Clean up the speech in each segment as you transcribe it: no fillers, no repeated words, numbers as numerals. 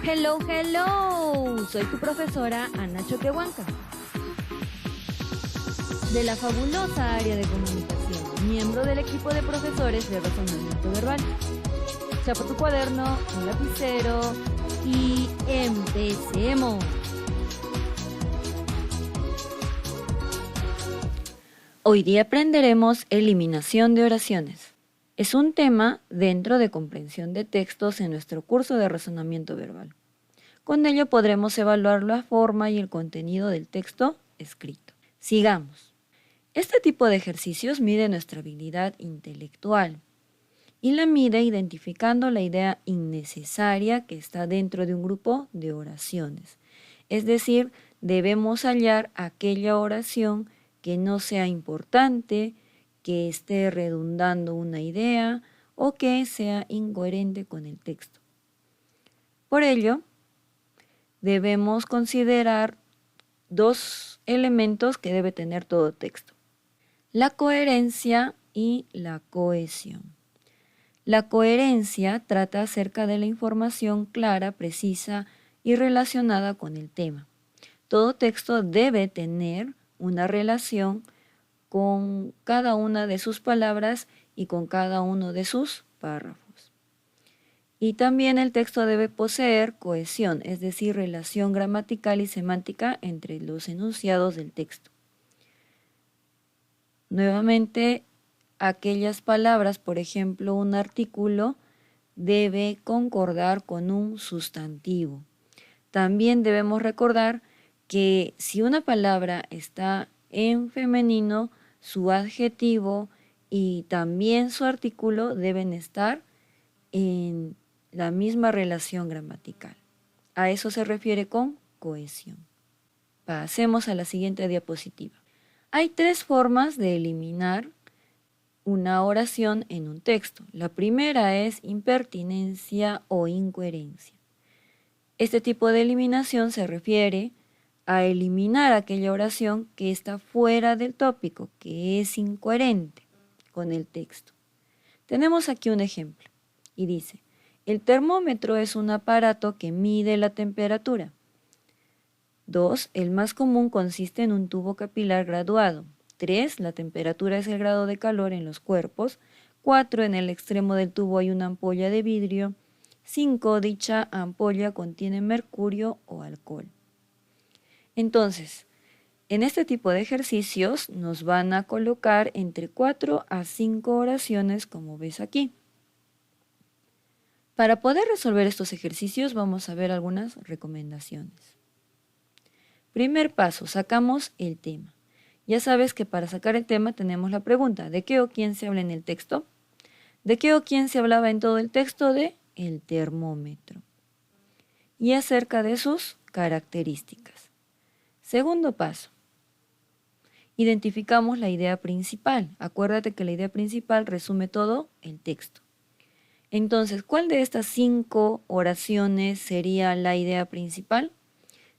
Hello, hello. Soy tu profesora Ana Choquehuanca, de la fabulosa área de comunicación, miembro del equipo de profesores de razonamiento verbal. Chapa tu cuaderno, un lapicero y empecemos. Hoy día aprenderemos eliminación de oraciones. Es un tema dentro de comprensión de textos en nuestro curso de razonamiento verbal. Con ello podremos evaluar la forma y el contenido del texto escrito. Sigamos. Este tipo de ejercicios mide nuestra habilidad intelectual y la mide identificando la idea innecesaria que está dentro de un grupo de oraciones. Es decir, debemos hallar aquella oración que no sea importante, que esté redundando una idea o que sea incoherente con el texto. Por ello, debemos considerar dos elementos que debe tener todo texto: la coherencia y la cohesión. La coherencia trata acerca de la información clara, precisa y relacionada con el tema. Todo texto debe tener una relación con cada una de sus palabras y con cada uno de sus párrafos. Y también el texto debe poseer cohesión, es decir, relación gramatical y semántica entre los enunciados del texto. Nuevamente, aquellas palabras, por ejemplo, un artículo debe concordar con un sustantivo. También debemos recordar que si una palabra está en femenino, su adjetivo y también su artículo deben estar en la misma relación gramatical. A eso se refiere con cohesión. Pasemos a la siguiente diapositiva. Hay tres formas de eliminar una oración en un texto. La primera es impertinencia o incoherencia. Este tipo de eliminación se refiere a eliminar aquella oración que está fuera del tópico, que es incoherente con el texto. Tenemos aquí un ejemplo y dice: el termómetro es un aparato que mide la temperatura. 2. El más común consiste en un tubo capilar graduado. 3. La temperatura es el grado de calor en los cuerpos. 4. En el extremo del tubo hay una ampolla de vidrio. 5. Dicha ampolla contiene mercurio o alcohol. Entonces, en este tipo de ejercicios nos van a colocar entre 4 a 5 oraciones, como ves aquí. Para poder resolver estos ejercicios vamos a ver algunas recomendaciones. Primer paso, sacamos el tema. Ya sabes que para sacar el tema tenemos la pregunta: ¿de qué o quién se habla en el texto? ¿De qué o quién se hablaba en todo el texto? De el termómetro. Y acerca de sus características. Segundo paso, identificamos la idea principal. Acuérdate que la idea principal resume todo el texto. Entonces, ¿cuál de estas 5 oraciones sería la idea principal?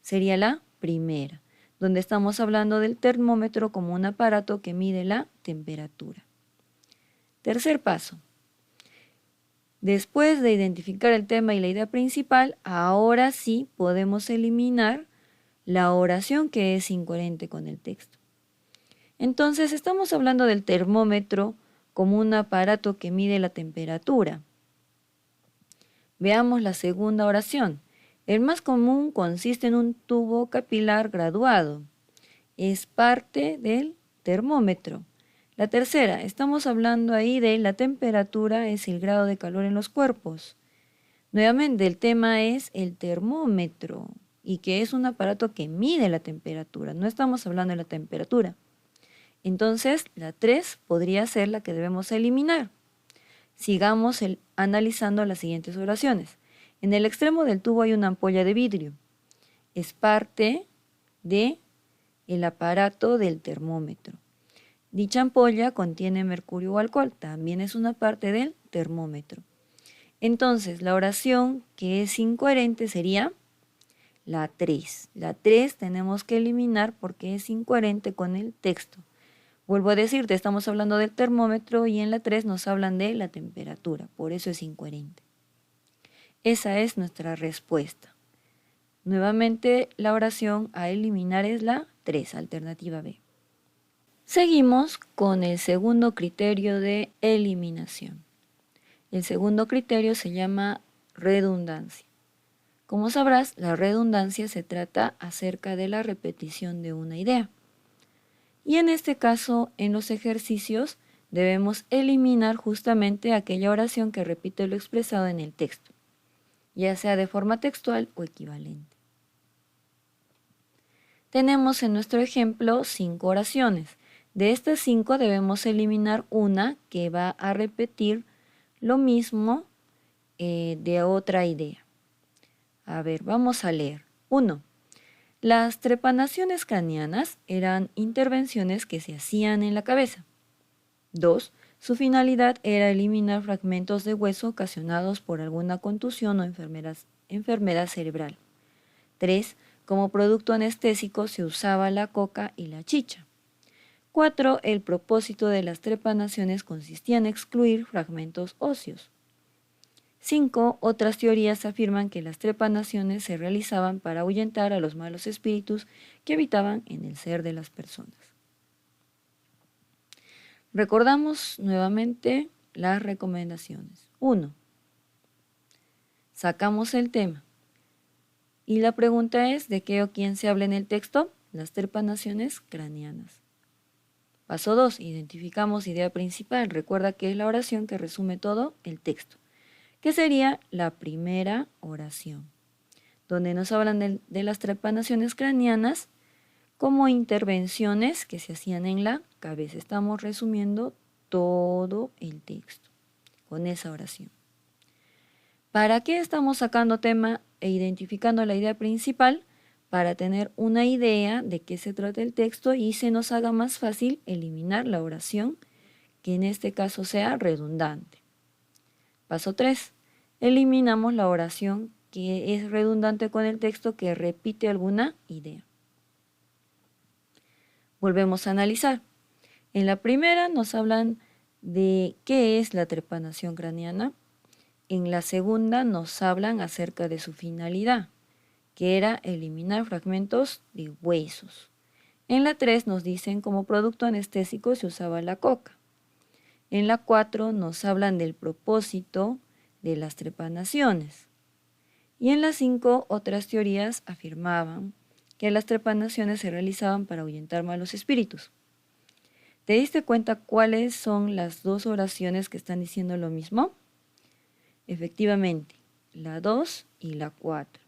Sería la primera, donde estamos hablando del termómetro como un aparato que mide la temperatura. Tercer paso. Después de identificar el tema y la idea principal, ahora sí podemos eliminar la oración que es incoherente con el texto. Entonces, estamos hablando del termómetro como un aparato que mide la temperatura. Veamos la segunda oración. El más común consiste en un tubo capilar graduado. Es parte del termómetro. La tercera, estamos hablando ahí de la temperatura es el grado de calor en los cuerpos. Nuevamente, el tema es el termómetro y que es un aparato que mide la temperatura. No estamos hablando de la temperatura. Entonces, la 3 podría ser la que debemos eliminar. Sigamos analizando las siguientes oraciones. En el extremo del tubo hay una ampolla de vidrio. Es parte del aparato del termómetro. Dicha ampolla contiene mercurio o alcohol. También es una parte del termómetro. Entonces, la oración que es incoherente sería la 3. La 3 tenemos que eliminar porque es incoherente con el texto. Vuelvo a decirte, estamos hablando del termómetro y en la 3 nos hablan de la temperatura, por eso es incoherente. Esa es nuestra respuesta. Nuevamente, la oración a eliminar es la 3, alternativa B. Seguimos con el segundo criterio de eliminación. El segundo criterio se llama redundancia. Como sabrás, la redundancia se trata acerca de la repetición de una idea. Y en este caso, en los ejercicios, debemos eliminar justamente aquella oración que repite lo expresado en el texto, ya sea de forma textual o equivalente. Tenemos en nuestro ejemplo 5 oraciones. De estas 5 debemos eliminar una que va a repetir lo mismo de otra idea. A ver, vamos a leer. 1. Las trepanaciones craneanas eran intervenciones que se hacían en la cabeza. 2. Su finalidad era eliminar fragmentos de hueso ocasionados por alguna contusión o enfermedad cerebral. 3. Como producto anestésico se usaba la coca y la chicha. 4. El propósito de las trepanaciones consistía en excluir fragmentos óseos. 5. Otras teorías afirman que las trepanaciones se realizaban para ahuyentar a los malos espíritus que habitaban en el ser de las personas. Recordamos nuevamente las recomendaciones. 1. Sacamos el tema. Y la pregunta es, ¿de qué o quién se habla en el texto? Las trepanaciones craneanas. Paso 2. Identificamos idea principal. Recuerda que es la oración que resume todo el texto, que sería la primera oración, donde nos hablan de las trepanaciones craneanas como intervenciones que se hacían en la cabeza. Estamos resumiendo todo el texto con esa oración. ¿Para qué estamos sacando tema e identificando la idea principal? Para tener una idea de qué se trata el texto y se nos haga más fácil eliminar la oración, que en este caso sea redundante. Paso 3. Eliminamos la oración que es redundante con el texto, que repite alguna idea. Volvemos a analizar. En la primera nos hablan de qué es la trepanación craneana. En la segunda nos hablan acerca de su finalidad, que era eliminar fragmentos de huesos. En la 3 nos dicen como producto anestésico se usaba la coca. En la 4 nos hablan del propósito de las trepanaciones. Y en la 5 otras teorías afirmaban que las trepanaciones se realizaban para ahuyentar malos espíritus. ¿Te diste cuenta cuáles son las dos oraciones que están diciendo lo mismo? Efectivamente, la 2 y la 4.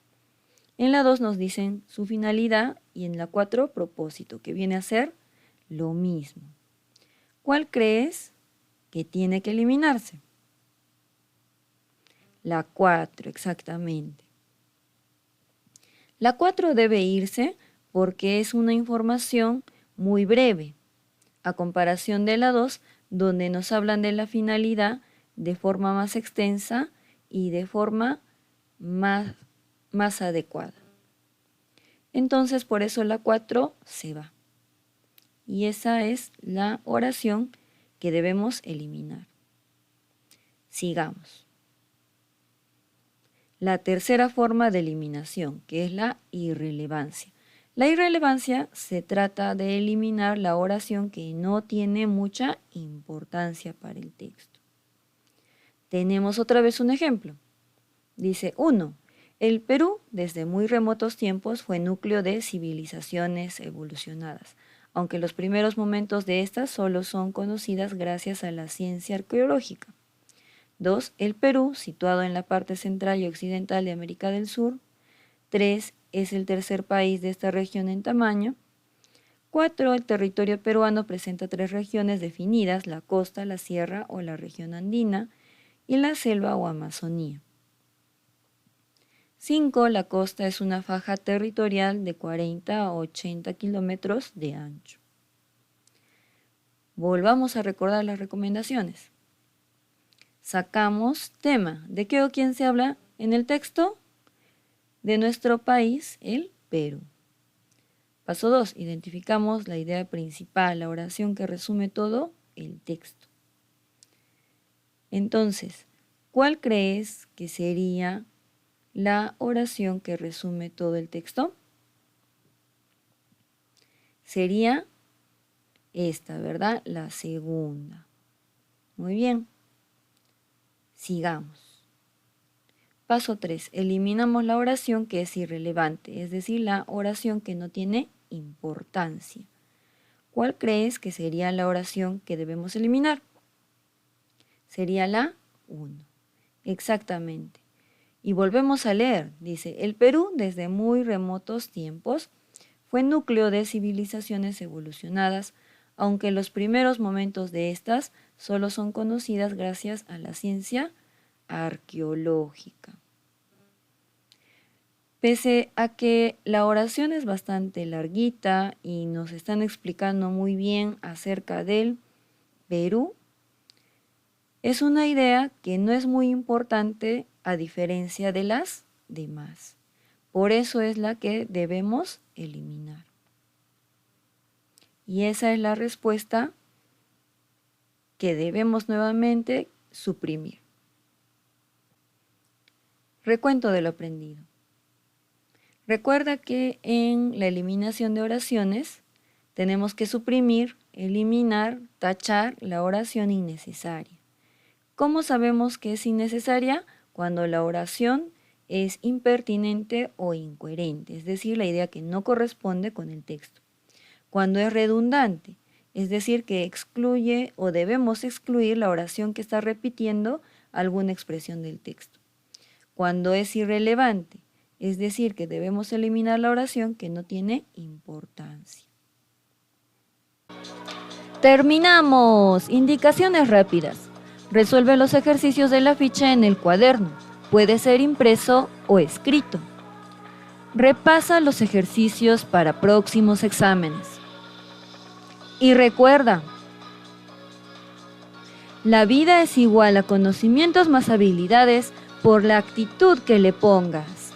En la 2 nos dicen su finalidad y en la 4 propósito, que viene a ser lo mismo. ¿Cuál crees que tiene que eliminarse? La 4, exactamente. La 4 debe irse porque es una información muy breve, a comparación de la 2, donde nos hablan de la finalidad de forma más extensa y de forma más adecuada. Entonces, por eso la 4 se va. Y esa es la oración que debemos eliminar. Sigamos. La tercera forma de eliminación, que es la irrelevancia. La irrelevancia se trata de eliminar la oración que no tiene mucha importancia para el texto. Tenemos otra vez un ejemplo. Dice 1. El Perú desde muy remotos tiempos fue núcleo de civilizaciones evolucionadas, aunque los primeros momentos de estas solo son conocidas gracias a la ciencia arqueológica. 2. El Perú, situado en la parte central y occidental de América del Sur. 3. Es el tercer país de esta región en tamaño. 4. El territorio peruano presenta 3 regiones definidas, la costa, la sierra o la región andina y la selva o Amazonía. 5. La costa es una faja territorial de 40 a 80 kilómetros de ancho. Volvamos a recordar las recomendaciones. Sacamos tema. ¿De qué o quién se habla en el texto? De nuestro país, el Perú. Paso 2. Identificamos la idea principal, la oración que resume todo el texto. Entonces, ¿cuál crees que sería la oración que resume todo el texto? Sería esta, ¿verdad? La segunda. Muy bien. Sigamos. Paso 3. Eliminamos la oración que es irrelevante, es decir, la oración que no tiene importancia. ¿Cuál crees que sería la oración que debemos eliminar? Sería la 1. Exactamente. Y volvemos a leer. Dice, el Perú desde muy remotos tiempos fue núcleo de civilizaciones evolucionadas, aunque los primeros momentos de estas solo son conocidas gracias a la ciencia arqueológica. Pese a que la oración es bastante larguita y nos están explicando muy bien acerca del Perú, es una idea que no es muy importante a diferencia de las demás. Por eso es la que debemos eliminar. Y esa es la respuesta que debemos nuevamente suprimir. Recuento de lo aprendido. Recuerda que en la eliminación de oraciones tenemos que suprimir, eliminar, tachar la oración innecesaria. ¿Cómo sabemos que es innecesaria? Cuando la oración es impertinente o incoherente, es decir, la idea que no corresponde con el texto. Cuando es redundante, es decir, que excluye o debemos excluir la oración que está repitiendo alguna expresión del texto. Cuando es irrelevante, es decir, que debemos eliminar la oración que no tiene importancia. Terminamos. Indicaciones rápidas. Resuelve los ejercicios de la ficha en el cuaderno. Puede ser impreso o escrito. Repasa los ejercicios para próximos exámenes. Y recuerda, la vida es igual a conocimientos más habilidades por la actitud que le pongas.